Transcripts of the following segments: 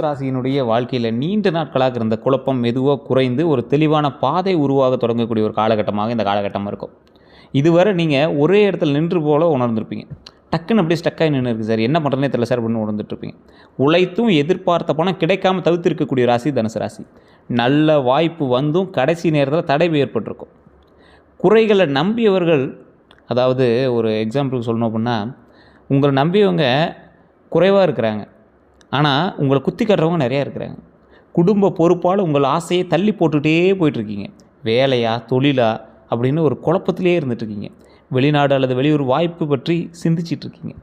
ராசியினுடைய வாழ்க்கையில் நீண்ட நாட்களாக இருந்த குழப்பம் மெதுவாக குறைந்து ஒரு தெளிவான பாதை உருவாக தொடங்கக்கூடிய ஒரு காலகட்டமாக இந்த காலகட்டம் இருக்கும். இதுவரை நீங்கள் ஒரே இடத்துல நின்று போல உணர்ந்திருப்பீங்க. டக்குன்னு அப்படியே ஸ்டக்காகி நின்று இருக்குது சார், என்ன பண்ணுறதுனே தெரியல சார் அப்படின்னு உணர்ந்துட்டுருப்பீங்க. உழைத்தும் எதிர்பார்த்த பணம் கிடைக்காம தவிர்த்திருக்கக்கூடிய ராசி தனுசு ராசி. நல்ல வாய்ப்பு வந்தும் கடைசி நேரத்தில் தடை ஏற்பட்டிருக்கும். குறைகளை நம்பியவர்கள், அதாவது ஒரு எக்ஸாம்பிளுக்கு சொல்லணும் அப்படின்னா, உங்களை நம்பியவங்க குறைவாக இருக்கிறாங்க, ஆனால் உங்களை குத்தி காட்டுறவங்க நிறையா இருக்கிறாங்க. குடும்ப பொறுப்பால் உங்கள் ஆசையை தள்ளி போட்டுகிட்டே போயிட்டுருக்கீங்க. வேலையா தொழிலா அப்படின்னு ஒரு குழப்பத்திலே இருந்துகிட்ருக்கீங்க. வெளிநாடு அல்லது வெளியூர் வாய்ப்பு பற்றி சிந்திச்சிட்ருக்கீங்க.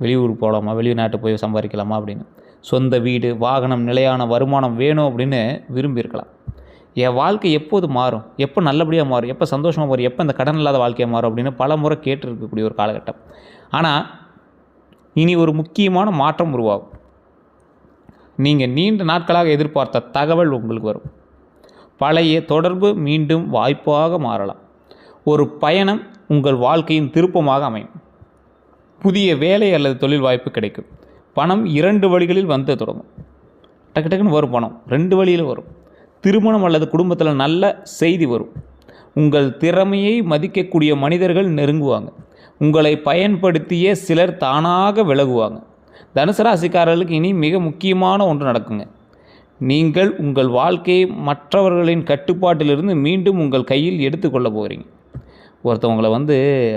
வெளியூர் போகலாமா, வெளிநாட்டு போய் சம்பாதிக்கலாமா அப்படின்னு. சொந்த வீடு, வாகனம், நிலையான வருமானம் வேணும் அப்படின்னு விரும்பியிருக்கலாம். என் வாழ்க்கை எப்போது மாறும், எப்போ நல்லபடியாக மாறும், எப்போ சந்தோஷமாக மாறும், எப்போ இந்த கடன் இல்லாத வாழ்க்கையாக மாறும் அப்படின்னு பல முறை கேட்டுருக்கக்கூடிய ஒரு காலகட்டம். ஆனால் இனி ஒரு முக்கியமான மாற்றம் உருவாகும். நீங்கள் நீண்ட நாட்களாக எதிர்பார்த்த தகவல் உங்களுக்கு வரும். பழைய தொடர்பு மீண்டும் வாய்ப்பாக மாறலாம். ஒரு பயணம் உங்கள் வாழ்க்கையின் திருப்பமாக அமையும். புதிய வேலை அல்லது தொழில் வாய்ப்பு கிடைக்கும். பணம் 2 வழிகளில் வந்து தொடங்கும். டக்கு டக்குன்னு வரும் பணம், 2 வழியில் வரும். திருமணம் அல்லது குடும்பத்தில் நல்ல செய்தி வரும். உங்கள் திறமையை மதிக்கக்கூடிய மனிதர்கள் நெருங்குவாங்க. உங்களை பயன்படுத்திய சிலர் தானாக விலகுவாங்க. தனுசு ராசிக்காரர்களுக்கு இனி மிக முக்கியமான ஒன்று நடக்குங்க. நீங்கள் உங்கள் வாழ்க்கையை மற்றவர்களின் கட்டுப்பாட்டிலிருந்து மீண்டும் உங்கள் கையில் எடுத்துக்கொள்ள போகிறீங்க. ஒருத்தவங்களை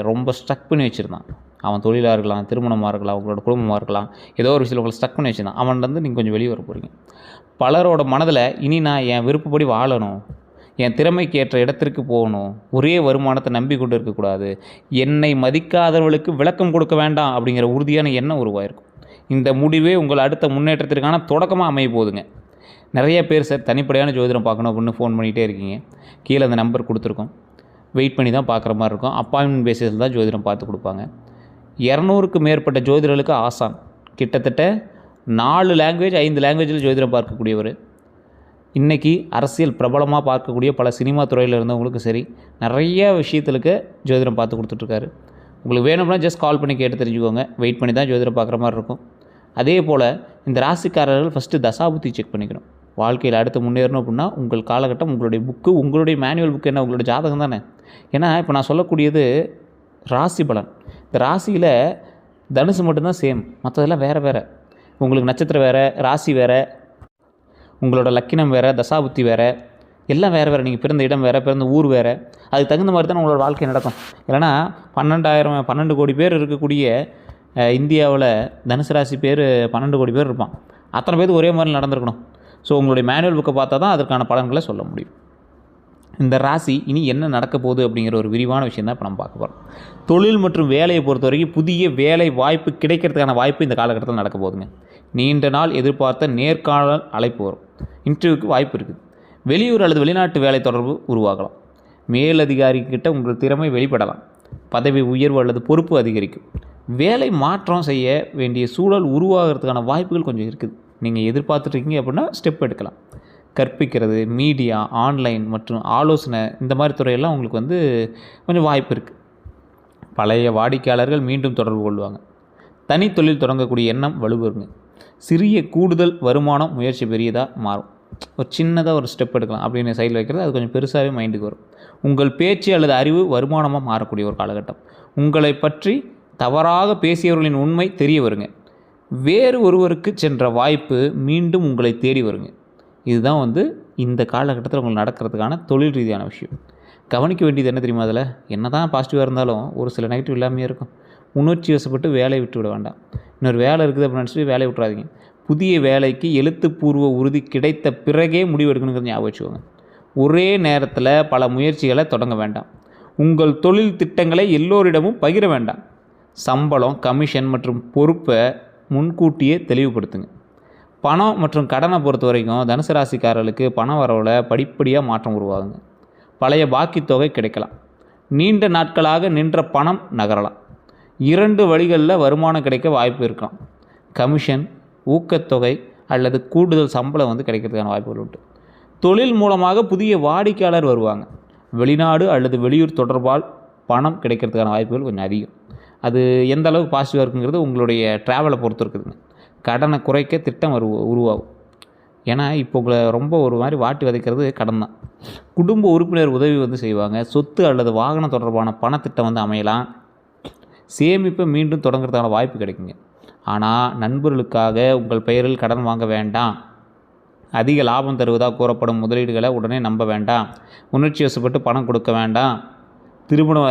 ரொம்ப ஸ்ட்ரக் பண்ணி வச்சுருந்தான். அவன் தொழிலாக இருக்கலாம், திருமணமாக இருக்கலாம், உங்களோட குடும்பமாக இருக்கலாம், ஏதோ ஒரு விஷயத்தில் உங்களை ஸ்ட்ரக் பண்ணி வச்சுருந்தான். அவன்லேருந்து நீங்கள் கொஞ்சம் வெளியே வர போகிறீங்க. பலரோட மனதில் இனி நான் என் விருப்பப்படி வாழணும், என் திறமைக்கு ஏற்ற இடத்திற்கு போகணும், ஒரே வருமானத்தை நம்பி கொண்டு இருக்கக்கூடாது, என்னை மதிக்காதவர்களுக்கு விளக்கம் கொடுக்க வேண்டாம் அப்படிங்கிற உறுதியான எண்ணம் உருவாயிருக்கும். இந்த முடிவே உங்கள் அடுத்த முன்னேற்றத்திற்கான தொடக்கமாக அமைய போகுதுங்க. நிறைய பேர் சார் தனிப்படையான ஜோதிடம் பார்க்கணும் அப்படின்னு ஃபோன் பண்ணிகிட்டே இருக்கீங்க. கீழே அந்த நம்பர் கொடுத்துருக்கோம். வெயிட் பண்ணி தான் பார்க்குற மாதிரி இருக்கும். அப்பாயின்மெண்ட் பேசிஸில் தான் ஜோதிடம் பார்த்து கொடுப்பாங்க. 200க்கும் மேற்பட்ட ஜோதிடர்களுக்கு ஆசான். கிட்டத்தட்ட 4 லாங்குவேஜ் 5 லாங்குவேஜில் ஜோதிடம் பார்க்கக்கூடியவர். இன்றைக்கி அரசியல் பிரபலமாக பார்க்கக்கூடிய பல சினிமா துறையில் இருந்தவங்களுக்கும் சரி, நிறைய விஷயத்துக்கு ஜோதிடம் பார்த்து கொடுத்துட்ருக்காரு. உங்களுக்கு வேணும்னா ஜஸ்ட் கால் பண்ணி கேட்டு தெரிஞ்சுக்கோங்க. வெயிட் பண்ணி தான் ஜோதிடம் பார்க்குற மாதிரி இருக்கும். அதே போல் இந்த ராசிக்காரர்கள் ஃபஸ்ட்டு தசாபுத்தி செக் பண்ணிக்கணும். வாழ்க்கையில் அடுத்து முன்னேறணும் அப்படின்னா உங்கள் காலகட்டம், உங்களுடைய புக்கு, உங்களுடைய மேனுவல் புக்கு என்ன, உங்களுடைய ஜாதகம் தானே. ஏன்னா இப்போ நான் சொல்லக்கூடியது ராசி பலன். இந்த ராசியில் தனுசு மட்டும்தான் சேம், மற்றதெல்லாம் வேறு வேறு. உங்களுக்கு நட்சத்திரம் வேறு, ராசி வேறு, உங்களோட லக்கினம் வேறு, தசாபுத்தி வேறு, எல்லாம் வேறு வேறு. நீங்கள் பிறந்த இடம் வேறு, பிறந்த ஊர் வேறு. அதுக்கு தகுந்த மாதிரி தான் உங்களோட வாழ்க்கை நடக்கும். இல்லைனா 12 கோடி பேர் இருக்கக்கூடிய இந்தியாவில் தனுசு ராசி பேர் 12 கோடி பேர் இருப்பான். அத்தனை பேருக்கு ஒரே மாதிரி நடந்திருக்கணும். ஸோ உங்களுடைய மேனுவல் புக்கை பார்த்தா தான் அதற்கான பலன்களை சொல்ல முடியும். இந்த ராசி இனி என்ன நடக்க போகுது அப்படிங்கிற ஒரு விரிவான விஷயம் தான் இப்போ நம்ம பார்க்க போகிறோம். தொழில் மற்றும் வேலையை பொறுத்த வரைக்கும் புதிய வேலை வாய்ப்பு கிடைக்கிறதுக்கான வாய்ப்பு இந்த காலகட்டத்தில் நடக்க போகுதுங்க. நீண்ட நாள் எதிர்பார்த்த நேர்காணல் அழைப்பு வரும். இன்டர்வியூக்கு வாய்ப்பு இருக்குது. வெளியூர் அல்லது வெளிநாட்டு வேலை தொடர்பு உருவாகலாம். மேலதிகாரிக்கிட்ட உங்கள் திறமை வெளிப்படலாம். பதவி உயர்வு அல்லது பொறுப்பு அதிகரிக்கும். வேலை மாற்றம் செய்ய வேண்டிய சூழல் உருவாகிறதுக்கான வாய்ப்புகள் கொஞ்சம் இருக்குது. நீங்கள் எதிர்பார்த்துட்ருக்கீங்க அப்படின்னா ஸ்டெப் எடுக்கலாம். கற்பிக்கிறது, மீடியா, ஆன்லைன் மற்றும் ஆலோசனை, இந்த மாதிரி துறையெல்லாம் உங்களுக்கு கொஞ்சம் வாய்ப்பு இருக்குது. பழைய வாடிக்கையாளர்கள் மீண்டும் தொடர்பு கொள்வாங்க. தனி தொழில் தொடங்கக்கூடிய எண்ணம் வலுவருங்க. சிறிய கூடுதல் வருமானம் முயற்சி பெரியதாக மாறும். ஒரு சின்னதாக ஒரு ஸ்டெப் எடுக்கலாம் அப்படின்னு சைடில் வைக்கிறது, அது கொஞ்சம் பெருசாகவே மைண்டுக்கு வரும். உங்கள் பேச்சு அல்லது அறிவு வருமானமாக மாறக்கூடிய ஒரு காலகட்டம். உங்களை பற்றி தவறாக பேசியவர்களின் உண்மை தெரிய வருங்க. வேறு ஒருவருக்கு சென்ற வாய்ப்பு மீண்டும் உங்களை தேடி வருங்க. இதுதான் இந்த காலகட்டத்தில் உங்களுக்கு நடக்கிறதுக்கான தொழில் ரீதியான விஷயம். கவனிக்க வேண்டியது என்ன தெரியுமா? அதில் என்ன தான் பாசிட்டிவாக இருந்தாலும் ஒரு சில நெகட்டிவ் இல்லாமையே இருக்கும். உணர்ச்சி வசப்பட்டு வேலையை விட்டு விட வேண்டாம். இன்னொரு வேலை இருக்குது அப்படின்னு நினச்சிட்டு வேலையை விட்டுறாதீங்க. புதிய வேலைக்கு எழுத்துப்பூர்வ உறுதி கிடைத்த பிறகே முடிவு எடுக்கணுங்கிறது ஞாபகம் வச்சுக்கோங்க. ஒரே நேரத்தில் பல முயற்சிகளை தொடங்க வேண்டாம். உங்கள் தொழில் திட்டங்களை எல்லோரிடமும் பகிர வேண்டாம். சம்பளம், கமிஷன் மற்றும் பொறுப்பை முன்கூட்டியே தெளிவுபடுத்துங்க. பணம் மற்றும் கடனை பொறுத்த வரைக்கும் தனுசு ராசிக்காரர்களுக்கு பண வரவில் படிப்படியாக மாற்றம் உருவாகுங்க. பழைய பாக்கி தொகை கிடைக்கலாம். நீண்ட நாட்களாக நின்ற பணம் நகரலாம். 2 வழிகளில் வருமானம் கிடைக்க வாய்ப்பு இருக்கலாம். கமிஷன், ஊக்கத்தொகை அல்லது கூடுதல் சம்பளம் கிடைக்கிறதுக்கான வாய்ப்புகள் உண்டு. தொழில் மூலமாக புதிய வாடிக்கையாளர் வருவாங்க. வெளிநாடு அல்லது வெளியூர் தொடர்பால் பணம் கிடைக்கிறதுக்கான வாய்ப்புகள் கொஞ்சம் அதிகம். அது எந்த அளவுக்கு பாசிட்டிவாக இருக்குங்கிறது உங்களுடைய ட்ராவலை பொறுத்து இருக்குதுங்க. கடனை குறைக்க திட்டம் உருவாகும். ஏன்னா இப்போ உங்களை ரொம்ப ஒரு மாதிரி வாட்டி வதைக்கிறது கடன் தான். குடும்ப உறுப்பினர் உதவி செய்வாங்க. சொத்து அல்லது வாகனம் தொடர்பான பணத்திட்டம் அமையலாம். சேமிப்பை மீண்டும் தொடங்குறதுக்கான வாய்ப்பு கிடைக்குங்க. ஆனால் நண்பர்களுக்காக உங்கள் பெயரில் கடன் வாங்க வேண்டாம். அதிக லாபம் தருவதாக கூறப்படும் முதலீடுகளை உடனே நம்ப வேண்டாம். உணர்ச்சி வசப்பட்டு பணம் கொடுக்க வேண்டாம். திருமணம்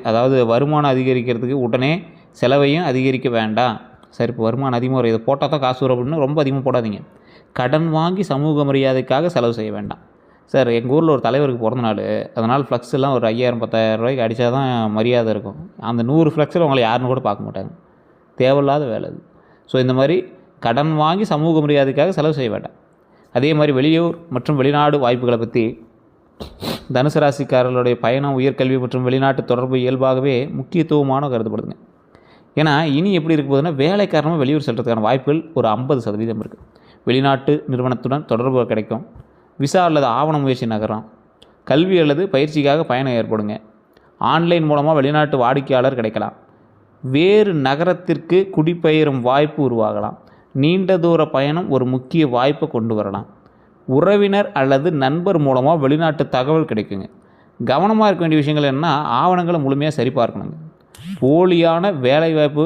அதாவது வருமானம் அதிகரிக்கிறதுக்கு உடனே செலவையும் அதிகரிக்க வேண்டாம். சரி, இப்போ வருமானம் அதிகமாக வரும், இதை போட்டால் தான் காசு வரும் அப்படின்னு ரொம்ப அதிகமாக போடாதீங்க. கடன் வாங்கி சமூக மரியாதைக்காக செலவு செய்ய வேண்டாம். சார், எங்கள் ஊரில் ஒரு தலைவருக்கு பிறந்த நாள், அதனால் ஃப்ளக்ஸ் எல்லாம் ஒரு 5000 10,000 ரூபாய்க்கு அடித்தா தான் மரியாதை இருக்கும். அந்த 100 ஃப்ளக்ஸில் உங்களை யாருன்னு கூட பார்க்க மாட்டாங்க. தேவையில்லாத வேலை அது. ஸோ இந்த மாதிரி கடன் வாங்கி சமூக மரியாதைக்காக செலவு செய்ய வேண்டாம். அதே மாதிரி வெளியூர் மற்றும் வெளிநாடு வாய்ப்புகளை பற்றி தனுசு ராசிக்காரர்களுடைய பயணம், உயர்கல்வி மற்றும் வெளிநாட்டு தொடர்பு இயல்பாகவே முக்கியத்துவமான கருதப்படுதுங்க. ஏன்னா இனி எப்படி இருக்க போகுதுன்னா, வேலை காரணமாக வெளியூர் செல்கிறதுக்கான வாய்ப்புகள் ஒரு 50% இருக்குது. வெளிநாட்டு நிறுவனத்துடன் தொடர்பு கிடைக்கும். விசா அல்லது ஆவண முயற்சி நகரம். கல்வி அல்லது பயிற்சிக்காக பயணம் ஏற்படுங்க. ஆன்லைன் மூலமாக வெளிநாட்டு வாடிக்கையாளர் கிடைக்கலாம். வேறு நகரத்திற்கு குடிபெயரும் வாய்ப்பு உருவாகலாம். நீண்ட தூர பயணம் ஒரு முக்கிய வாய்ப்பை கொண்டு வரலாம். உறவினர் அல்லது நண்பர் மூலமாக வெளிநாட்டு தகவல் கிடைக்குங்க. கவனமாக இருக்க வேண்டிய விஷயங்கள் என்னென்னா, ஆவணங்களை முழுமையாக சரிபார்க்கணுங்க. போலியான வேலைவாய்ப்பு,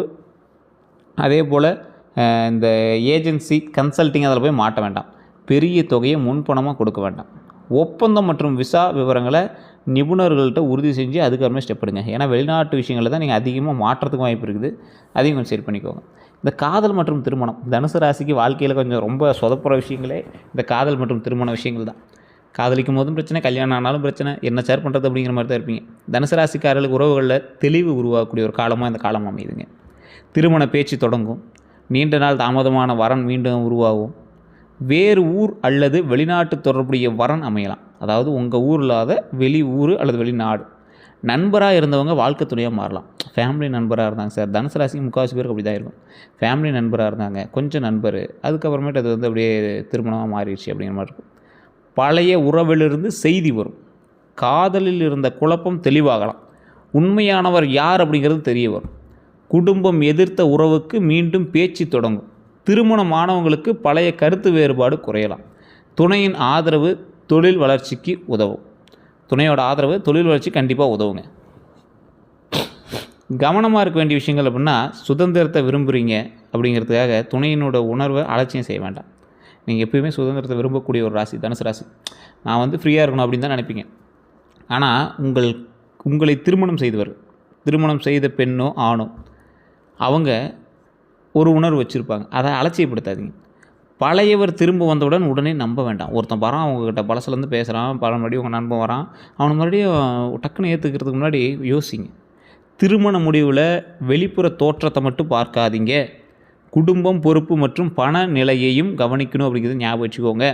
அதே போல் இந்த ஏஜென்சி கன்சல்ட்டிங் அதில் போய் மாட்ட வேண்டாம். பெரிய தொகையை முன்பணமாக கொடுக்க வேண்டாம். ஒப்பந்தம் மற்றும் விசா விவரங்களை நிபுணர்கள்ட்ட உறுதி செஞ்சு அதுக்கப்புறமே ஸ்டெப் எடுங்க. ஏன்னா வெளிநாட்டு விஷயங்களில் தான் நீங்கள் அதிகமாக மாற்றத்துக்கு வாய்ப்பு இருக்குது. அதையும் கொஞ்சம் சரி பண்ணிக்கோங்க. இந்த காதல் மற்றும் திருமணம், தனுசு ராசிக்கு வாழ்க்கையில் கொஞ்சம் ரொம்ப சொதப்புற விஷயங்களே இந்த காதல் மற்றும் திருமண விஷயங்கள் தான். காதலிக்கும் போதும் பிரச்சனை, கல்யாணம் ஆனாலும் பிரச்சனை, என்ன சேர் பண்ணுறது அப்படிங்கிற மாதிரி தான் இருப்பீங்க. தனுசு ராசிக்காரர்களுக்கு உறவுகளில் தெளிவு உருவாக்கக்கூடிய ஒரு காலமாக இந்த காலம் அமையுதுங்க. திருமண பேச்சு தொடங்கும். நீண்ட நாள் தாமதமான வரன் மீண்டும் உருவாகும். வேறு ஊர் அல்லது வெளிநாட்டு தொடர்புடைய வரன் அமையலாம். அதாவது உங்கள் ஊர் இல்லாத வெளி ஊர் அல்லது வெளிநாடு. நண்பராக இருந்தவங்க வாழ்க்கை துணையாக மாறலாம். ஃபேமிலி நண்பராக இருந்தாங்க சார், தனுசு ராசிக்கு முக்கால்வாசி பேருக்கு அப்படி தான் இருக்கும். ஃபேமிலி நண்பராக இருந்தாங்க, கொஞ்சம் நண்பர், அதுக்கப்புறமேட்டு அது அப்படியே திருமணமாக மாறிடுச்சு அப்படிங்கிற மாதிரி இருக்கும். பழைய உறவிலிருந்து செய்தி வரும். காதலில் இருந்த குழப்பம் தெளிவாகலாம். உண்மையானவர் யார் அப்படிங்கிறது தெரிய வரும். குடும்பம் எதிர்த்த உறவுக்கு மீண்டும் பேச்சு தொடங்கும். திருமணமானவங்களுக்கு பழைய கருத்து வேறுபாடு குறையலாம். துணையின் ஆதரவு தொழில் வளர்ச்சிக்கு உதவும். துணையோட ஆதரவு தொழில் வளர்ச்சி கண்டிப்பாக உதவுங்க. கவனமாக இருக்க வேண்டிய விஷயங்கள் அப்படின்னா, சுதந்திரத்தை விரும்புகிறீங்க அப்படிங்கிறதுக்காக துணையினோட உணர்வை அலட்சியம் செய்ய வேண்டாம். நீங்கள் எப்போயுமே சுதந்திரத்தை விரும்பக்கூடிய ஒரு ராசி தனுசு ராசி. நான் ஃப்ரீயாக இருக்கணும் அப்படின்னு தான் நினைப்பீங்க. ஆனால் உங்களை திருமணம் செய்த பெண்ணோ ஆணோ அவங்க ஒரு உணர்வு வச்சுருப்பாங்க. அதை அலட்சியப்படுத்தாதீங்க. பழையவர் திரும்ப வந்தவுடன் உடனே நம்ப வேண்டாம். ஒருத்தன் வரான், அவங்கக்கிட்ட பழசுலேருந்து பேசுகிறான், மறுபடியும் உங்கள் நண்பன் வரான், அவனை மறுபடியும் டக்குன்னு ஏற்றுக்கிறதுக்கு முன்னாடி யோசிங்க. திருமண முடிவில் வெளிப்புற தோற்றத்தை மட்டும் பார்க்காதீங்க. குடும்பம், பொறுப்பு மற்றும் பண நிலையையும் கவனிக்கணும் அப்படிங்கிறது ஞாபகம் வச்சுக்கோங்க.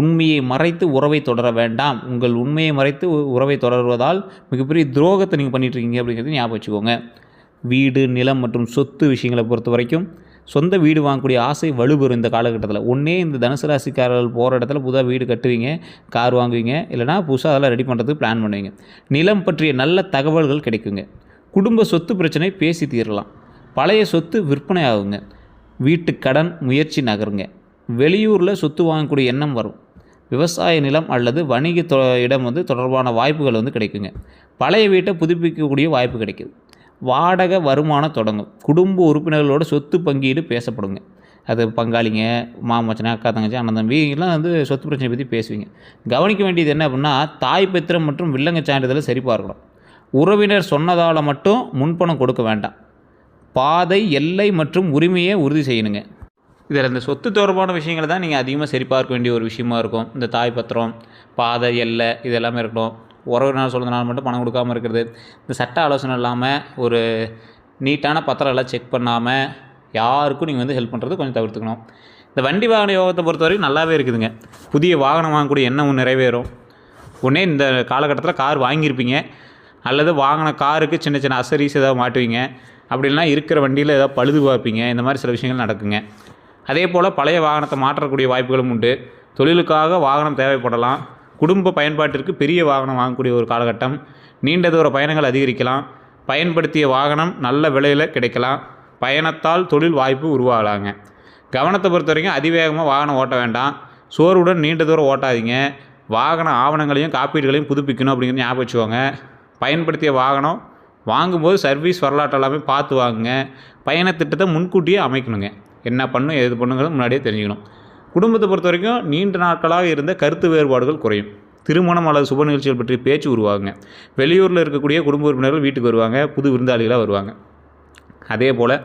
உண்மையை மறைத்து உறவை தொடர வேண்டாம். உங்கள் உண்மையை மறைத்து உறவை தொடர்வதால் மிகப்பெரிய துரோகத்தை நீங்கள் பண்ணிகிட்ருக்கீங்க அப்படிங்கிறது ஞாபகம் வச்சுக்கோங்க. வீடு, நிலம் மற்றும் சொத்து விஷயங்களை பொறுத்த வரைக்கும் சொந்த வீடு வாங்கக்கூடிய ஆசை வலுப்பெறும் இந்த காலகட்டத்தில். ஒன்றே இந்த தனுசு ராசிக்காரர்கள் போகிற இடத்துல புதுசாக வீடு கட்டுவீங்க, கார் வாங்குவீங்க, இல்லைனா புதுசாக அதெல்லாம் ரெடி பண்ணுறதுக்கு பிளான் பண்ணுவீங்க. நிலம் பற்றிய நல்ல தகவல்கள் கிடைக்குங்க. குடும்ப சொத்து பிரச்சனை பேசி தீரலாம். பழைய சொத்து விற்பனை ஆகுங்க. வீட்டு கடன் முயற்சி நகருங்க. வெளியூரில் சொத்து வாங்கக்கூடிய எண்ணம் வரும். விவசாய நிலம் அல்லது வணிக இடம் தொடர்பான வாய்ப்புகள் கிடைக்குங்க. பழைய வீட்டை புதுப்பிக்கக்கூடிய வாய்ப்பு கிடைக்குது. வாடகை வருமானம் தொடங்கும். குடும்ப உறுப்பினர்களோட சொத்து பங்கீடு பேசப்படுங்க. அது பங்காளிங்க, மாமச்சனை, அக்கா தங்கச்சி, அண்ணன் தம்பி எல்லாம் சொத்து பிரச்சனை பற்றி பேசுவீங்க. கவனிக்க வேண்டியது என்ன அப்படின்னா, தாய் பத்திரம் மற்றும் வில்லங்க சான்றிதழை சரிபார்க்கணும். உறவினர் சொன்னதால் மட்டும் முன்பணம் கொடுக்க வேண்டாம். பாதை, எல்லை மற்றும் உரிமையை உறுதி செய்யணுங்க. இதில் இந்த சொத்து தொடர்பான விஷயங்களை தான் நீங்கள் அதிகமாக சரிபார்க்க வேண்டிய ஒரு விஷயமா இருக்கும். இந்த தாய் பத்திரம், பாதை, எல்லை இது எல்லாமே இருக்கணும். உறவினர் சொல்கிறதுனால மட்டும் பணம் கொடுக்காமல் இருக்கிறது, இந்த சட்ட ஆலோசனை இல்லாமல் ஒரு நீட்டான பத்திரம் எல்லாம் செக் பண்ணாமல் யாருக்கும் நீங்கள் ஹெல்ப் பண்ணுறது கொஞ்சம் தவிர்த்துக்கணும். இந்த வண்டி வாகன யோகத்தை பொறுத்த வரைக்கும் நல்லாவே இருக்குதுங்க. புதிய வாகனம் வாங்கக்கூடிய எண்ணம் நிறைவேறும். ஒன்றே இந்த காலகட்டத்தில் கார் வாங்கியிருப்பீங்க, அல்லது வாங்கின காருக்கு சின்ன சின்ன அசரிஸ் ஏதாவது மாட்டுவீங்க, அப்படி இல்லைனா இருக்கிற வண்டியில் ஏதாவது பழுது பார்ப்பீங்க. இந்த மாதிரி சில விஷயங்கள் நடக்குங்க. அதே போல் பழைய வாகனத்தை மாற்றக்கூடிய வாய்ப்புகளும் உண்டு. தொழிலுக்காக வாகனம் தேவைப்படலாம். குடும்ப பயன்பாட்டிற்கு பெரிய வாகனம் வாங்கக்கூடிய ஒரு காலகட்டம். நீண்ட தூர பயணங்கள் அதிகரிக்கலாம். பயன்படுத்திய வாகனம் நல்ல விலையில் கிடைக்கலாம். பயணத்தால் தொழில் வாய்ப்பு உருவாகலாங்க. கவனத்தை பொறுத்த வரைக்கும் அதிவேகமாக வாகனம் ஓட்ட வேண்டாம். சோர்வுடன் நீண்ட தூரம் ஓட்டாதீங்க. வாகன ஆவணங்களையும் காப்பீடுகளையும் புதுப்பிக்கணும் அப்படிங்கிறது ஞாபகம் வச்சுக்கோங்க. பயன்படுத்திய வாகனம் வாங்கும்போது சர்வீஸ் வரலாற்று எல்லாமே பார்த்து வாங்குங்க. பயண திட்டத்தை முன்கூட்டியே அமைக்கணுங்க. என்ன பண்ணணும் எது பண்ணுங்கிறது முன்னாடியே தெரிஞ்சுக்கணும். குடும்பத்தை பொறுத்த வரைக்கும் நீண்ட நாட்களாக இருந்த கருத்து வேறுபாடுகள் குறையும். திருமணம் அல்லது சுப நிகழ்ச்சிகள் பற்றி பேச்சு உருவாகுங்க. வெளியூரில் இருக்கக்கூடிய குடும்ப உறுப்பினர்கள் வீட்டுக்கு வருவாங்க. புது விருந்தாளிகளாக வருவாங்க. அதே போல்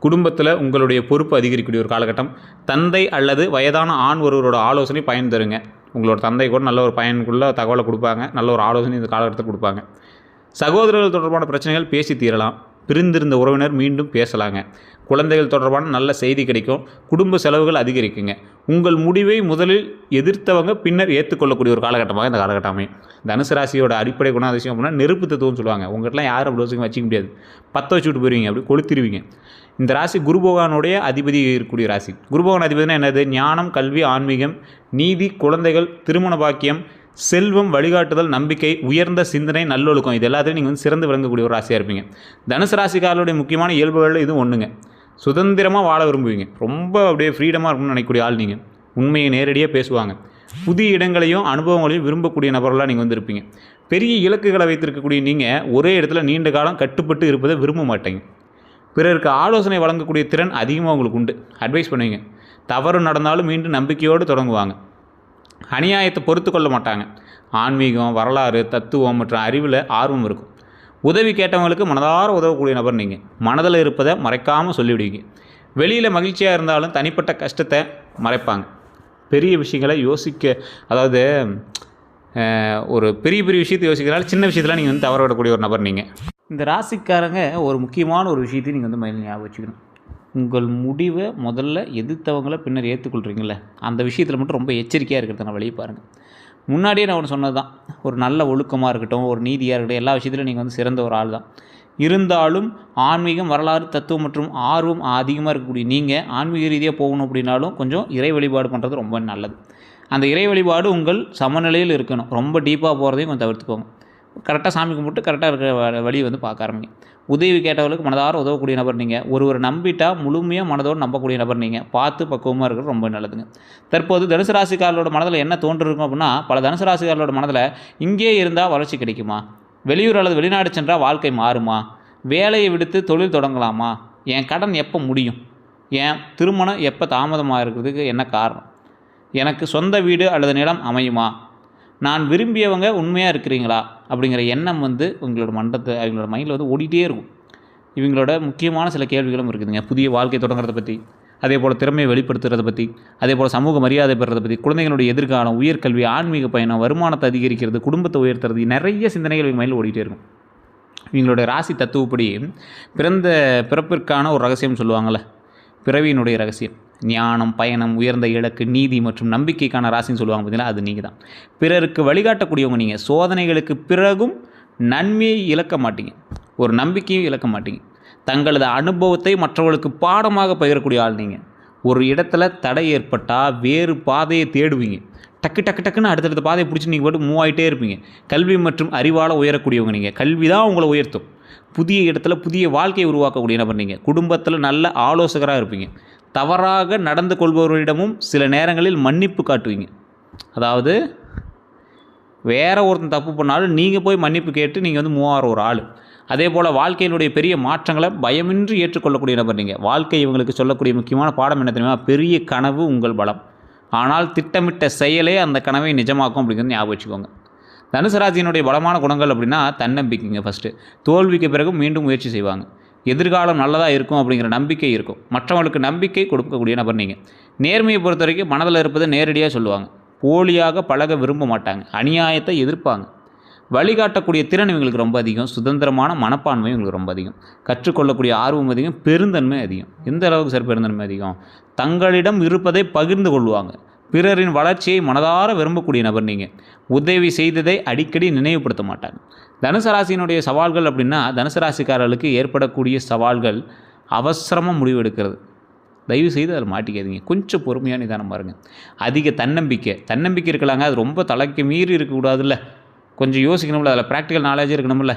குடும்பத்தில் உங்களுடைய பொறுப்பு அதிகரிக்கக்கூடிய ஒரு காலகட்டம். தந்தை அல்லது வயதான ஆண் ஒருவரோட ஆலோசனை பயன் தருங்க. உங்களோட தந்தை கூட நல்ல ஒரு பயனுக்குள்ள தகவலை கொடுப்பாங்க. நல்ல ஒரு ஆலோசனை இந்த காலகட்டத்தில் கொடுப்பாங்க. சகோதரர்கள் தொடர்பான பிரச்சனைகள் பேசி தீரலாம். பிரிந்திருந்த உறவினர் மீண்டும் பேசலாங்க. குழந்தைகள் தொடர்பான நல்ல செய்தி கிடைக்கும். குடும்ப செலவுகள் அதிகரிக்குங்க. உங்கள் முடிவை முதலில் எதிர்த்தவங்க பின்னர் ஏற்றுக்கொள்ளக்கூடிய ஒரு காலகட்டமாக இந்த காலகட்டம் அமையும். தனுசு ராசியோட அடிப்படை குணாதிசயம் அப்படின்னா நெருப்பு தத்துவம்னு சொல்லுவாங்க. உங்கள்கிட்டலாம் யாரும் அப்படி வச்சுக்க வச்சிக்க முடியாது. பற்ற வச்சு விட்டு போயிருவீங்க, அப்படி கொளுத்திடுவீங்க. இந்த ராசி குரு பகவானுடைய அதிபதி இருக்கக்கூடிய ராசி. குரு பகவான் அதிபதினா என்னது? ஞானம், கல்வி, ஆன்மீகம், நீதி, குழந்தைகள், திருமண பாக்கியம், செல்வம், வழிகாட்டுதல், நம்பிக்கை, உயர்ந்த சிந்தனை, நல்லொழுக்கம், இது எல்லாத்தையும் நீங்கள் சிறந்து விளங்கக்கூடிய ஒரு ராசியாக இருப்பீங்க. தனுசு ராசிக்காரர்களுடைய முக்கியமான இயல்புகளில் இது ஒன்றுங்க. சுதந்திரமாக வாழ விரும்புவீங்க. ரொம்ப அப்படியே ஃப்ரீடமாக இருக்கணும்னு நினைக்கக்கூடிய ஆள் நீங்கள். உண்மையை நேரடியாக பேசுவாங்க. புதிய இடங்களையும் அனுபவங்களையும் விரும்பக்கூடிய நபர்களாக நீங்கள் இருப்பீங்க. பெரிய இலக்குகளை வைத்திருக்கக்கூடிய நீங்கள் ஒரே இடத்துல நீண்ட காலம் கட்டுப்பட்டு இருப்பதை விரும்ப மாட்டீங்க. பிறருக்கு ஆலோசனை வழங்கக்கூடிய திறன் அதிகமாக உங்களுக்கு உண்டு. அட்வைஸ் பண்ணுவீங்க. தவறு நடந்தாலும் மீண்டும் நம்பிக்கையோடு தொடங்குவாங்க. அநியாயத்தை பொறுத்து கொள்ள மாட்டாங்க. ஆன்மீகம், வரலாறு, தத்துவம் மற்றும் அறிவில் ஆர்வம் இருக்கும். உதவி கேட்டவங்களுக்கு மனதார உதவக்கூடிய நபர் நீங்கள். மனதில் இருப்பதை மறைக்காமல் சொல்லிவிடுவீங்க. வெளியில் மகிழ்ச்சியாக இருந்தாலும் தனிப்பட்ட கஷ்டத்தை மறைப்பாங்க. பெரிய விஷயங்களை அதாவது ஒரு பெரிய விஷயத்தை யோசிக்கிறதால சின்ன விஷயத்தில் நீங்கள் தவற விடக்கூடிய ஒரு நபர் நீங்கள். இந்த ராசிக்காரங்க ஒரு முக்கியமான ஒரு விஷயத்தையும் நீங்கள் மைண்டில் ஞாபகம் வச்சுக்கணும். உங்கள் முடிவை முதல்ல எதிர்த்தவங்களை பின்னர் ஏற்றுக்கொள்கிறீங்கள, அந்த விஷயத்தில் மட்டும் ரொம்ப எச்சரிக்கையாக இருக்கிறத வெளியே பாருங்கள். முன்னாடியே நான் ஒன்று சொன்னது தான். ஒரு நல்ல ஒழுக்கமாக இருக்கட்டும், ஒரு நீதியாக இருக்கட்டும், எல்லா விஷயத்திலும் நீங்கள் சிறந்த ஒரு ஆள் தான். இருந்தாலும் ஆன்மீகம், வரலாறு, தத்துவம் மற்றும் ஆர்வம் அதிகமாக இருக்கக்கூடிய நீங்கள் ஆன்மீக ரீதியாக போகணும் அப்படின்னாலும் கொஞ்சம் இறை வழிபாடு பண்ணுறது ரொம்ப நல்லது. அந்த இறை வழிபாடு உங்கள் சமநிலையில் இருக்கணும். ரொம்ப டீப்பாக போகிறதையும் கொஞ்சம் தவிர்த்துக்கோங்க. கரெக்டாக சாமி கும்பிட்டு கரெக்டாக இருக்கிற வழியை பார்க்க ஆரம்பிங்க. உதவி கேட்டவர்களுக்கு மனதார உதவக்கூடிய நபர் நீங்கள். ஒருவர் நம்பிட்டால் முழுமையாக மனதோடு நம்பக்கூடிய நபர் நீங்கள். பார்த்து பக்குவமாக இருக்கிறது ரொம்ப நல்லதுங்க. தற்போது தனுசு ராசிக்காரர்களோட மனதில் என்ன தோன்றிருக்கும் அப்படின்னா, பல தனுசு ராசிக்காரர்களோட மனதில் இங்கே இருந்தால் வளர்ச்சி கிடைக்குமா, வெளியூர் அல்லது வெளிநாடு சென்றால் வாழ்க்கை மாறுமா, வேலையை விடுத்து தொழில் தொடங்கலாமா, என் கடன் எப்போ முடியும், என் திருமணம் எப்போ தாமதமாக இருக்கிறதுக்கு என்ன காரணம், எனக்கு சொந்த வீடு அல்லது நிலம் அமையுமா, நான் விரும்பியவங்க உண்மையாக இருக்கிறீங்களா அப்படிங்கிற எண்ணம் அவங்களோட மைண்டில் ஓடிட்டே இருக்கும். இவங்களோட முக்கியமான சில கேள்விகளும் இருக்குதுங்க. புதிய வாழ்க்கை தொடங்குறதை பற்றி, அதே போல் திறமையை வெளிப்படுத்துறதை பற்றி, அதே போல் சமூக மரியாதை பெறுறதை பற்றி, குழந்தைகளுடைய எதிர்காலம், உயர்கல்வி, ஆன்மீக பயணம், வருமானத்தை அதிகரிக்கிறது, குடும்பத்தை உயர்த்துறது, நிறைய சிந்தனைகள் இவங்க மைண்டில் ஓடிட்டே இருக்கும். இவங்களோட ராசி தத்துவப்படி பிறப்பிற்கான ஒரு ரகசியம் சொல்லுவாங்கள்ல, பிறவியினுடைய ரகசியம், ஞானம், பயணம், உயர்ந்த இலக்கு, நீதி மற்றும் நம்பிக்கைக்கான ராசின்னு சொல்லுவாங்க பார்த்தீங்களா, அது நீங்கள் தான். பிறருக்கு வழிகாட்டக்கூடியவங்க நீங்கள். சோதனைகளுக்கு பிறகும் நன்மையை இழக்க மாட்டீங்க, ஒரு நம்பிக்கையும் இழக்க மாட்டீங்க. தங்களது அனுபவத்தை மற்றவர்களுக்கு பாடமாக பகிரக்கூடிய ஆள் நீங்கள். ஒரு இடத்துல தடை ஏற்பட்டால் வேறு பாதையை தேடுவீங்க. டக்குன்னு அடுத்தடுத்த பாதையை பிடிச்சி நீங்கள் போட்டு மூவ் ஆகிட்டே இருப்பீங்க. கல்வி மற்றும் அறிவால் உயரக்கூடியவங்க நீங்கள். கல்வி தான் உங்களை உயர்த்தும். புதிய இடத்துல புதிய வாழ்க்கையை உருவாக்கக்கூடிய நபர் நீங்கள். குடும்பத்தில் நல்ல ஆலோசகராக இருப்பீங்க. தவறாக நடந்து கொள்பவர்களிடமும் சில நேரங்களில் மன்னிப்பு காட்டுவீங்க. அதாவது வேற ஒருத்தன் தப்பு பண்ணாலும் நீங்கள் போய் மன்னிப்பு கேட்டு நீங்கள் மூவ் ஆகிற ஒரு ஆள். அதே போல் வாழ்க்கையினுடைய பெரிய மாற்றங்களை பயமின்றி ஏற்றுக்கொள்ளக்கூடிய நபர் நீங்கள். வாழ்க்கை இவங்களுக்கு சொல்லக்கூடிய முக்கியமான பாடம் என்ன தெரியுமா? பெரிய கனவு உங்கள் பலம், ஆனால் திட்டமிட்ட செயலே அந்த கனவை நிஜமாக்கும் அப்படிங்கிறது ஞாபகம் வச்சுக்கோங்க. தனுசு ராசியினுடைய பலமான குணங்கள் அப்படின்னா தன்னம்பிக்கைங்க. ஃபஸ்ட்டு தோல்விக்கு பிறகு மீண்டும் முயற்சி செய்வாங்க. எதிர்காலம் நல்லதாக இருக்கும் அப்படிங்கிற நம்பிக்கை இருக்கும். மற்றவங்களுக்கு நம்பிக்கை கொடுக்கக்கூடிய நபர் நீங்கள். நேர்மையை பொறுத்த வரைக்கும் மனதில் இருப்பதை நேரடியாக சொல்லுவாங்க. போலியாக பழக விரும்ப மாட்டாங்க. அநியாயத்தை எதிர்ப்பாங்க. வழிகாட்டக்கூடிய திறன் இவங்களுக்கு ரொம்ப அதிகம். சுதந்திரமான மனப்பான்மை இவங்களுக்கு ரொம்ப அதிகம். கற்றுக்கொள்ளக்கூடிய ஆர்வம் அதிகம். பெருந்தன்மை அதிகம். எந்த அளவுக்கு சார் பெருந்தன்மை அதிகம்? தங்களிடம் இருப்பதை பகிர்ந்து கொள்வாங்க. பிறரின் வளர்ச்சியை மனதார விரும்பக்கூடிய நபர் நீங்கள். உதவி செய்ததை அடிக்கடி நினைவுபடுத்த மாட்டாங்க. தனுசு ராசியினுடைய சவால்கள் அப்படின்னா, தனுசு ராசிக்காரர்களுக்கு ஏற்படக்கூடிய சவால்கள் அவசரமாக முடிவெடுக்கிறது. தயவு செய்து அதில் மாட்டிக்காதீங்க. கொஞ்சம் பொறுமையாக நிதானம் பாருங்கள். அதிக தன்னம்பிக்கை இருக்கலாங்க. அது ரொம்ப தலைக்கு மீறி இருக்கக்கூடாதுல்ல. கொஞ்சம் யோசிக்கணும்ல. அதில் ப்ராக்டிக்கல் நாலேஜ் இருக்கணும்ல.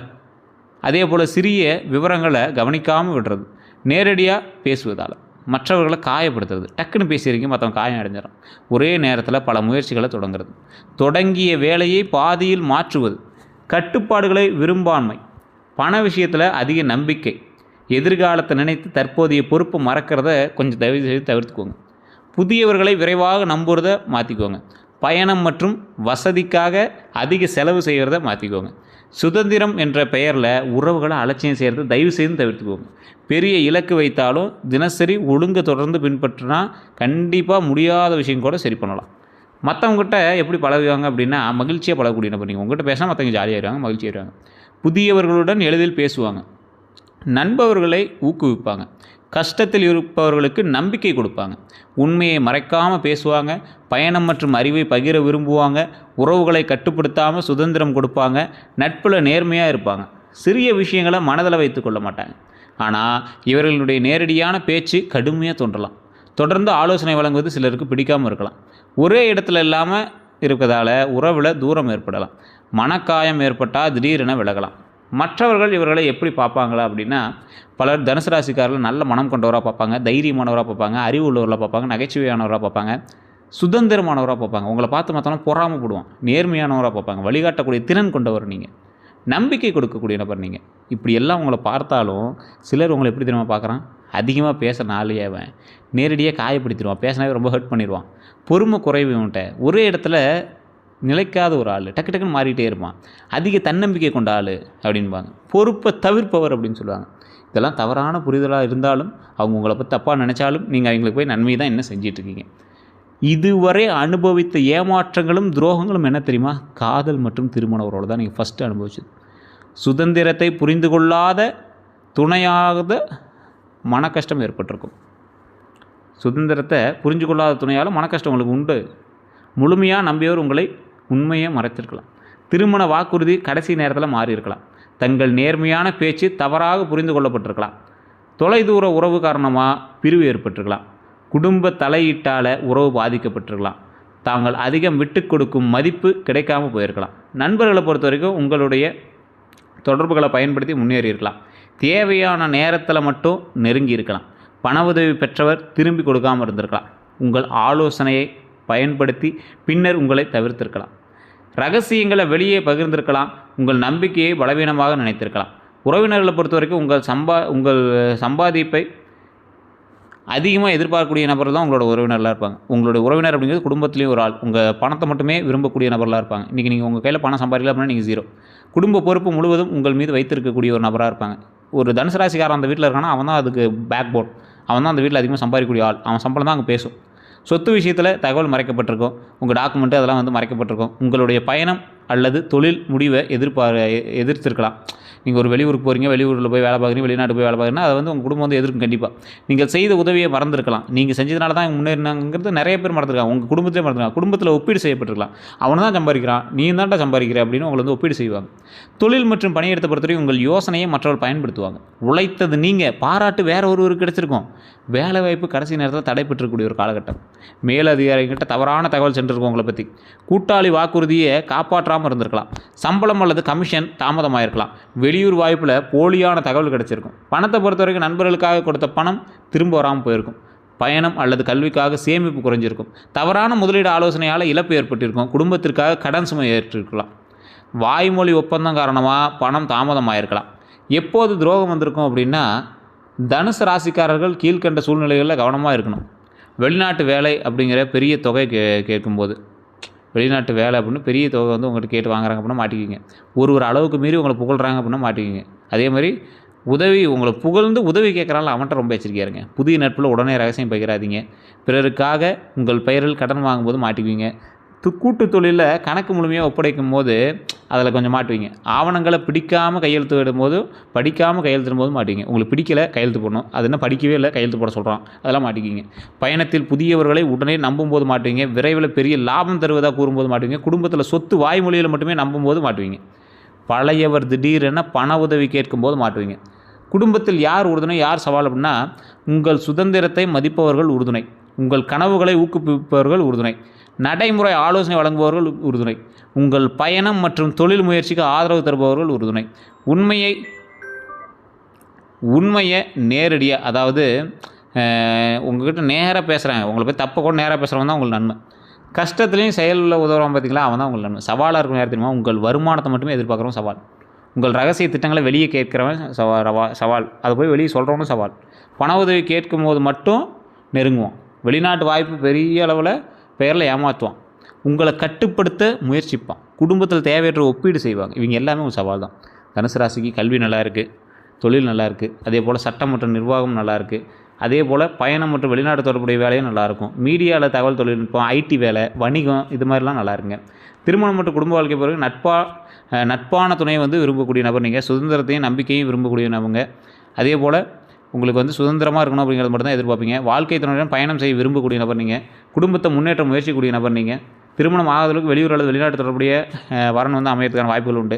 அதே போல் சிறிய விவரங்களை கவனிக்காமல் விடுறது. நேரடியாக பேசுவதால் மற்றவர்களை காயப்படுத்துறது. டக்குன்னு பேசியிருக்கீங்க, மற்றவங்க காயம் அடைஞ்சிடும். ஒரே நேரத்தில் பல முயற்சிகளை தொடங்குறது. தொடங்கிய வேலையை பாதியில் மாற்றுவது. கட்டுப்பாடுகளை விரும்பாண்மை. பண விஷயத்தில் அதிக நம்பிக்கை. எதிர்காலத்தை நினைத்து தற்போதைய பொறுப்பை மறக்கிறத கொஞ்சம் தயவு செய்து தவிர்த்துக்கோங்க. புதியவர்களை விரைவாக நம்புறத மாற்றிக்கோங்க. பயணம் மற்றும் வசதிக்காக அதிக செலவு செய்கிறத மாற்றிக்கோங்க. சுதந்திரம் என்ற பெயரில் உறவுகளை அலட்சியம் செய்கிறது தயவு செய்து தவிர்த்துக்கோங்க. பெரிய இலக்கு வைத்தாலும் தினசரி ஒழுங்கு தொடர்ந்து பின்பற்றினா கண்டிப்பாக முடியாத விஷயம் கூட சரி பண்ணலாம். மற்றவங்ககிட்ட எப்படி பழகுவாங்க அப்படின்னா, மகிழ்ச்சியாக பழகக்கூடிய நபர். நீங்கள் உங்கள்கிட்ட பேசினா மற்றவங்க ஜாலியாகிடுவாங்க, மகிழ்ச்சியாகிடுவாங்க. புதியவர்களுடன் எளிதில் பேசுவாங்க. நண்பர்களை ஊக்குவிப்பாங்க. கஷ்டத்தில் இருப்பவர்களுக்கு நம்பிக்கை கொடுப்பாங்க. உண்மையை மறைக்காமல் பேசுவாங்க. பயணம் மற்றும் அறிவை பகிர விரும்புவாங்க. உறவுகளை கட்டுப்படுத்தாமல் சுதந்திரம் கொடுப்பாங்க. நட்பில் நேர்மையாக இருப்பாங்க. சிறிய விஷயங்களை மனதில் வைத்து கொள்ள மாட்டாங்க. ஆனால் இவர்களுடைய நேரடியான பேச்சு கடுமையாக தோன்றலாம். தொடர்ந்து ஆலோசனை வழங்குவது சிலருக்கு பிடிக்காமல் இருக்கலாம். ஒரே இடத்துல இல்லாமல் இருக்கிறதால உறவில் தூரம் ஏற்படலாம். மனக்காயம் ஏற்பட்டால் திடீரென விலகலாம். மற்றவர்கள் இவர்களை எப்படி பார்ப்பாங்களா அப்படின்னா, பலர் தனுசு ராசிக்காரர்கள் நல்ல மனம் கொண்டவராக பார்ப்பாங்க, தைரியமானவராக பார்ப்பாங்க, அறிவு உள்ளவர்களாக பார்ப்பாங்க, நகைச்சுவையானவராக பார்ப்பாங்க, சுதந்திரமானவராக பார்ப்பாங்க. உங்களை பார்த்து மற்றவங்க பொறாமப்படுவான். நேர்மையானவராக பார்ப்பாங்க. வழிகாட்டக்கூடிய திறன் கொண்டவர் நீங்கள். நம்பிக்கை கொடுக்கக்கூடிய நபர் நீங்கள். இப்படி எல்லாம் உங்களை பார்த்தாலும் சிலர் உங்களை எப்படி தெரியுமா பார்க்குறான், அதிகமாக பேச நாளையவன் நேரடியாக காயப்படுத்திடுவான். பேசினாவே ரொம்ப ஹர்ட் பண்ணிடுவான். பொறுமை குறைவு இவன்கிட்ட. ஒரே இடத்துல நிலைக்காத ஒரு ஆள், டக்கு டக்குன்னு மாறிட்டே இருப்பான். அதிக தன்னம்பிக்கை கொண்ட ஆள் அப்படின்பாங்க. பொறுப்பை தவிர்ப்பவர் அப்படின்னு சொல்லுவாங்க. இதெல்லாம் தவறான புரிதலாக இருந்தாலும், அவங்க உங்களை பற்றி தப்பாக நினச்சாலும் நீங்கள் அவங்களுக்கு போய் நன்மை தான் என்ன செஞ்சிட்ருக்கீங்க. இதுவரை அனுபவித்த ஏமாற்றங்களும் துரோகங்களும் என்ன தெரியுமா? காதல் மற்றும் திருமண உறவோடு தான் நீங்கள் ஃபஸ்ட்டு அனுபவிச்சது. சுதந்திரத்தை புரிந்து கொள்ளாத துணையாத மன கஷ்டம் ஏற்பட்டிருக்கும். சுதந்திரத்தை புரிஞ்சு கொள்ளாத துணையால் மன கஷ்டம் உங்களுக்கு உண்டு. முழுமையாக நம்பியவர் உங்களை உண்மையை மறைத்திருக்கலாம். திருமண வாக்குறுதி கடைசி நேரத்தில் மாறியிருக்கலாம். தங்கள் நேர்மையான பேச்சு தவறாக புரிந்து கொள்ளப்பட்டிருக்கலாம். தொலைதூர உறவு காரணமாக பிரிவு ஏற்பட்டிருக்கலாம். குடும்ப தலையீட்டால் உறவு பாதிக்கப்பட்டிருக்கலாம். தாங்கள் அதிகம் விட்டு கொடுக்கும் மதிப்பு கிடைக்காமல் போயிருக்கலாம். நண்பர்களை பொறுத்த வரைக்கும் உங்களுடைய தொடர்புகளை பயன்படுத்தி முன்னேறியிருக்கலாம். தேவையான நேரத்தில் மட்டும் நெருங்கி இருக்கலாம். பண உதவி பெற்றவர் திரும்பி கொடுக்காமல் இருந்திருக்கலாம். உங்கள் ஆலோசனையை பயன்படுத்தி பின்னர் உங்களை தவிர்த்திருக்கலாம். ரகசியங்களை வெளியே பகிர்ந்திருக்கலாம். உங்கள் நம்பிக்கையை பலவீனமாக நினைத்திருக்கலாம். உறவினர்களை பொறுத்த வரைக்கும் உங்கள் சம்பாதிப்பை அதிகமாக எதிர்பார்க்கக்கூடிய நபர்கள் தான் உங்களோட உறவினர்களாக இருப்பாங்க. உங்களுடைய உறவினர் அப்படிங்கிறது குடும்பத்துலேயும் ஒரு ஆள். உங்கள் பணத்தை மட்டுமே விரும்பக்கூடிய நபர்களாக இருப்பாங்க. இன்றைக்கி நீங்கள் உங்கள் கையில் பணம் சம்பாதிக்கல அப்படின்னா நீங்கள் ஜீரோ. குடும்ப பொறுப்பு முழுவதும் உங்கள் மீது வைத்திருக்கக்கூடிய ஒரு நபராக இருப்பாங்க. ஒரு தனுசு ராசிக்காரன் அந்த வீட்டில் இருக்கானா அவன் தான் அதுக்கு பேக் போன். அவன் தான் அந்த வீட்டில் அதிகமாக சம்பாதிக்கக்கூடிய ஆள். அவன் சம்பளம் தான் அங்கே பேசும். சொத்து விஷயத்தில் தகவல் மறைக்கப்பட்டிருக்கும். உங்கள் டாக்குமெண்ட்டு அதெல்லாம் வந்து மறைக்கப்பட்டிருக்கும். உங்களுடைய பயணம் அல்லது தொழில் முடிவை எதிர்த்திருக்கலாம். நீங்கள் ஒரு வெளியூருக்கு போகிறீங்க, வெளியூரில் போய் வேலை பார்க்குறீங்க, வெளிநாட்டு போய் வேலை பார்க்குறீங்கன்னா அதை வந்து உங்கள் குடும்பம் வந்து எதிர்க்கும். கண்டிப்பாக நீங்கள் செய்த உதவியை மறந்துருக்கலாம். நீங்கள் செஞ்சதுனால தான் முன்னேறினாங்கிறது நிறைய பேர் மறந்துருக்காங்க. உங்கள் குடும்பத்திலே மறந்துருக்காங்க. குடும்பத்தில் ஒப்பீடு செய்யப்பட்டிருக்கலாம். அவனை தான் சம்பாதிக்கிறான், நீ தான்டா சம்பாதிக்கிற அப்படின்னு உங்களை வந்து ஒப்பீடு செய்வாங்க. தொழில் மற்றும் பணியிடத்தை பொறுத்தவரைக்கும் உங்கள் யோசனையை மற்றவர்கள் பயன்படுத்துவாங்க. உழைத்தது நீங்கள், பாராட்டு வேறு ஒருவருக்கு கிடைச்சிருக்கும். வேலை வாய்ப்பு கடைசி நேரத்தில் தடைப்பட்டிருக்கக்கூடிய ஒரு காலகட்டம். மேலதிகாரிகிட்ட தவறான தகவல் சென்றிருக்கும் உங்களை பற்றி. கூட்டாளி வாக்குறுதியை காப்பாற்றாமல் இருந்திருக்கலாம். சம்பளம் அல்லது கமிஷன் தாமதமாயிருக்கலாம். வெளியூர் வாய்ப்பில் போலியான தகவல் கிடைச்சிருக்கும். பணத்தை பொறுத்த வரைக்கும் நண்பர்களுக்காக கொடுத்த பணம் திரும்ப வராமல் போயிருக்கும். பயணம் அல்லது கல்விக்காக சேமிப்பு குறைஞ்சிருக்கும். தவறான முதலீடு ஆலோசனையால் இழப்பு ஏற்பட்டிருக்கும். குடும்பத்திற்காக கடன் சுமை ஏற்றிருக்கலாம். வாய்மொழி ஒப்பந்தம் காரணமாக பணம் தாமதமாயிருக்கலாம். எப்போது துரோகம் வந்திருக்கும் அப்படின்னா, தனுசு ராசிக்காரர்கள் கீழ்கண்ட சூழ்நிலைகளில் கவனமாக இருக்கணும். வெளிநாட்டு வேலை அப்படிங்கிற பெரிய தொகை கேட்கும்போது, வெளிநாட்டு வேலை அப்படின்னு பெரிய தொகை வந்து உங்கள்கிட்ட கேட்டு வாங்குறாங்க அப்படின்னா மாட்டிக்கிங்க. ஒரு அளவுக்கு மீறி உங்களை புகழ்கிறாங்க அப்படின்னா மாட்டிக்கிங்க. அதே மாதிரி உங்களை புகழ்ந்து உதவி கேட்குறாங்கள அவன்கிட்ட ரொம்ப எச்சரிக்கையாக இருங்க. புதிய நட்பில் உடனே ரகசியம் பகிராதீங்க. பிறருக்காக உங்கள் பெயரில் கடன் வாங்கும்போது மாட்டிக்குவீங்க. கூட்டு தொழிலில் கணக்கு முழுமையாக ஒப்படைக்கும் போது அதில் கொஞ்சம் மாட்டுவீங்க. ஆவணங்களை பிடிக்காமல் கையெழுத்து விடும்போது, படிக்காமல் கையெழுத்திடும் போது மாட்டுவீங்க. உங்களுக்கு பிடிக்கலை கையெழுத்து போடணும், அது என்ன படிக்கவே இல்லை கையெழுத்து போட சொல்கிறான், அதெல்லாம் மாட்டிக்கிங்க. பயணத்தில் புதியவர்களை உடனே நம்பும்போது மாட்டுவீங்க. விரைவில் பெரிய லாபம் தருவதாக கூறும்போது மாட்டுவீங்க. குடும்பத்தில் சொத்து வாய்மொழியில் மட்டுமே நம்பும்போது மாட்டுவீங்க. பழையவர் திடீரென பண உதவி கேட்கும்போது மாட்டுவீங்க. குடும்பத்தில் யார் உறுதுணை, யார் சவால் அப்படின்னா, உங்கள் சுதந்திரத்தை மதிப்பவர்கள் உறுதுணை. உங்கள் கனவுகளை ஊக்குவிப்பவர்கள் உறுதுணை. நடைமுறை ஆலோசனை வழங்குபவர்கள் உறுதுணை. உங்கள் பயணம் மற்றும் தொழில் முயற்சிக்கு ஆதரவு தருபவர்கள் உறுதுணை. உண்மையை நேரடியாக, அதாவது உங்கள்கிட்ட நேராக பேசுகிறாங்க, உங்களை போய் தப்பை கூட நேராக பேசுகிறவங்க தான் உங்களுக்கு நன்மை. கஷ்டத்துலேயும் செயலில் உதவுறவன் பார்த்தீங்களா, அவன் தான் உங்களுக்கு நன்மை. சவாலாக இருக்கும் யார் தெரியுமா? உங்கள் வருமானத்தை மட்டுமே எதிர்பார்க்குறவன் சவால். உங்கள் ரகசிய திட்டங்களை வெளியே கேட்குறவன் சவால். அதை போய் வெளியே சொல்கிறவனும் சவால். பண உதவி கேட்கும்போது மட்டும் நெருங்குவான். வெளிநாட்டு வாய்ப்பு பெரிய அளவில் பெயரில் ஏமாற்றுவான். உங்களை கட்டுப்படுத்த முயற்சிப்பான். குடும்பத்தில் தேவையற்ற ஒப்பீடு செய்வாங்க. இவங்க எல்லாமே ஒரு சவால் தான். தனுசு ராசிக்கு கல்வி நல்லா இருக்குது, தொழில் நல்லா இருக்குது, அதே போல் சட்டம் மற்றும் நிர்வாகம் நல்லா இருக்குது, அதே போல் பயணம் மற்றும் வெளிநாடு தொடர்புடைய வேலையும் நல்லாயிருக்கும். மீடியாவில் தகவல் தொழில்நுட்பம், ஐடி வேலை, வணிகம் இது மாதிரிலாம் நல்லா இருக்குங்க. திருமணம் மற்றும் குடும்ப வாழ்க்கை பிறகு நட்பான துணையை வந்து விரும்பக்கூடிய நபர் நீங்கள். சுதந்திரத்தையும் நம்பிக்கையும் விரும்பக்கூடிய நபங்க. அதே போல் உங்களுக்கு வந்து சுதந்திரமாக இருக்கணும் அப்படிங்கிறது மட்டும் தான் எதிர்பார்ப்பீங்க. வாழ்க்கை துணையுடன் பயணம் செய்ய விரும்பக்கூடிய நபர் நீங்கள். குடும்பத்தை முன்னேற்ற முயற்சிக்கூடிய நபர் நீங்கள். திருமணம் ஆகாதளவுக்கு வெளியூர் அல்லது வெளிநாட்டு தொடர்புடைய வரன் வந்து அமையறதுக்கான வாய்ப்புகள் உண்டு.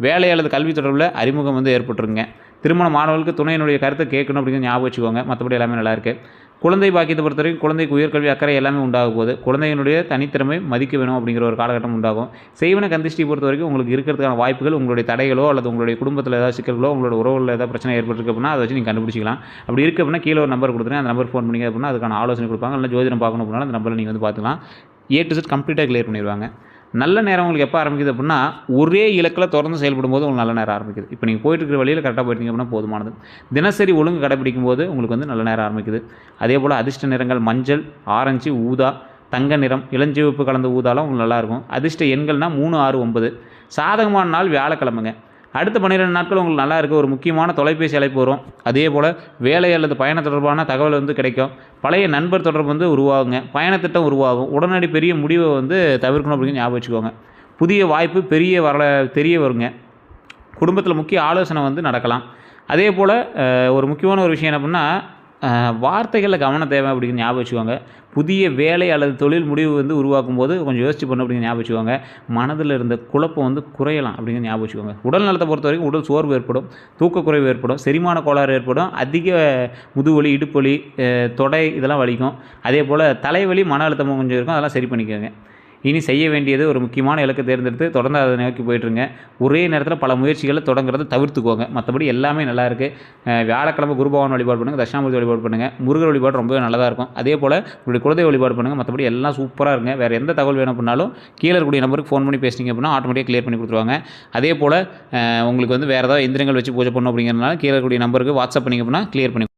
வேலை அல்லது கல்வி தொடர்பில் அறிமுகம் வந்து ஏற்பட்டுருங்க. திருமண மாணவர்களுக்கு துணையினுடைய கருத்தை கேட்கணும் அப்படிங்கிறது ஞாபகம் வச்சுக்கோங்க. மற்றபடி எல்லாமே நல்லாயிருக்கு. குழந்தை பாக்கியத்தை பொறுத்த வரைக்கும் குழந்தைக்கு உயர்கல்வி அக்கறை எல்லாமே உண்டாக போகுது. குழந்தையினுடைய தனித்திறமை மதிக்க வேணும் அப்படிங்கிற ஒரு காலகட்டம் உண்டாகும். செய்வன கந்திஷ்டி பொறுத்த வரைக்கும் உங்களுக்கு இருக்கிறதுக்கான வாய்ப்புகள், உங்களுடைய தடைகளோ அல்லது உங்களுடைய குடும்பத்தில் ஏதாவது சிக்கல்களோ, உங்களோட உறவுகளில் ஏதாவது பிரச்சனை ஏற்பட்டிருக்கு அப்படின்னா அதை வச்சு நீங்கள் கண்டுபிடிச்சிக்கலாம். அப்படி இருக்குது அப்படின்னா கீழே ஒரு நம்பர் கொடுத்துருங்க. அந்த நம்பர் ஃபோன் பண்ணிங்க அப்படின்னா அதுக்கான ஆலோசனை கொடுப்பாங்க. இல்லை ஜோதிடம் பார்க்கணும் அப்படின்னா அந்த நம்பரில் நீங்கள் வந்து பார்த்துக்கலாம். A to Z கம்ப்ளீட்டாக கிளியர் பண்ணிடுவாங்க. நல்ல நேரம் உங்களுக்கு எப்போ ஆரம்பிக்குது அப்படின்னா, ஒரே இலக்கில் தொடர்ந்து செயல்படும் போது உங்களுக்கு நல்ல நேரம் ஆரம்பிக்குது. இப்போ நீங்கள் போயிட்டு இருக்கிற வழியில் கரெக்டாக போயிட்டீங்க அப்படின்னா போதுமானது. தினசரி ஒழுங்கு கடைப்பிடிக்கும் போது உங்களுக்கு வந்து நல்ல நேரம் ஆரம்பிக்குது. அதே போல் அதிர்ஷ்ட நிறங்கள் மஞ்சள், ஆரஞ்சு, ஊதா, தங்க நிறம், இளஞ்சிவப்பு கலந்த ஊதாலாம் உங்களுக்கு நல்லாயிருக்கும். அதிர்ஷ்ட எண்கள்னால் 3, 6, 9. சாதகமான நாள் வியாழக்கிழமைங்க. அடுத்த 12 நாட்கள் உங்களுக்கு நல்லா இருக்குது. ஒரு முக்கியமான தொலைபேசி அழைப்பு வரும். அதே போல் வேலை அல்லது பயண தொடர்பான தகவல் வந்து கிடைக்கும். பழைய நண்பர் தொடர்பு வந்து உருவாகுங்க. பயணத்திட்டம் உருவாகும். உடனடி பெரிய முடிவை வந்து தவிர்க்கணும் அப்படின்னு ஞாபகம் வச்சுக்கோங்க. புதிய வாய்ப்பு தெரிய வருங்க. குடும்பத்தில் முக்கிய ஆலோசனை வந்து நடக்கலாம். அதே போல் ஒரு முக்கியமான ஒரு விஷயம் என்ன அப்படின்னா, வார்த்தைகளில் கவனம் தேவை அப்படின்னு ஞாபகம் வச்சுக்கோங்க. புதிய வேலை அல்லது தொழில் முடிவு வந்து உருவாக்கும் போது கொஞ்சம் யோசிச்சு பண்ணணும் அப்படின்னு ஞாபகம் வச்சுக்கோங்க. மனதில் இருந்த குழப்பம் வந்து குறையலாம் அப்படின்னு ஞாபகம் வச்சுக்கோங்க. உடல் நலத்தை பொறுத்த வரைக்கும் உடல் சோர்வு ஏற்படும், தூக்கக்குறைவு ஏற்படும், செரிமான கோளாறு ஏற்படும், அதிக முதுவலி, இடுப்புவலி, தொடை இதெல்லாம் வலிக்கும். அதே போல் தலைவலி, மன அழுத்தமும் கொஞ்சம் இருக்கும். அதெல்லாம் சரி பண்ணிக்கோங்க. இனி செய்ய வேண்டியது ஒரு முக்கியமான இலக்கை தேர்ந்தெடுத்து தொடர்ந்து அதை நோக்கி போய்ட்டுருங்க. ஒரே நேரத்தில் பல முயற்சிகளை தொடங்குறதை தவிர்த்துக்கோங்க. மற்றபடி எல்லாமே நல்லா இருக்குது. வியாழக்கிழமை குரு பகவான் வழிபாடு பண்ணுங்கள், தட்சிணாமூர்த்தி வழிபாடு பண்ணுங்கள், முருகர் வழிபாடு ரொம்பவே நல்லதாக இருக்கும். அதே போல் உங்களுடைய குலதெய்வ வழிபாடு பண்ணுங்கள். மற்றபடி எல்லாம் சூப்பராக இருங்க. வேறு எந்த தகவல் வேணும் அப்படின்னாலும் கீழே இருக்கக்கூடிய நம்பருக்கு ஃபோன் பண்ணி பேசிங்க அப்படின்னா ஆட்டோமேட்டிக்காக கிளியர் பண்ணி கொடுத்துருவாங்க. அதே போல் உங்களுக்கு வந்து வேறு ஏதாவது எந்திரங்கள் வச்சு பூஜை பண்ணணும் அப்படிங்கிறதுனால கீழே இருக்கக்கூடிய நம்பருக்கு வாட்ஸ்அப் பண்ணிங்க அப்படின்னா கிளியர் பண்ணி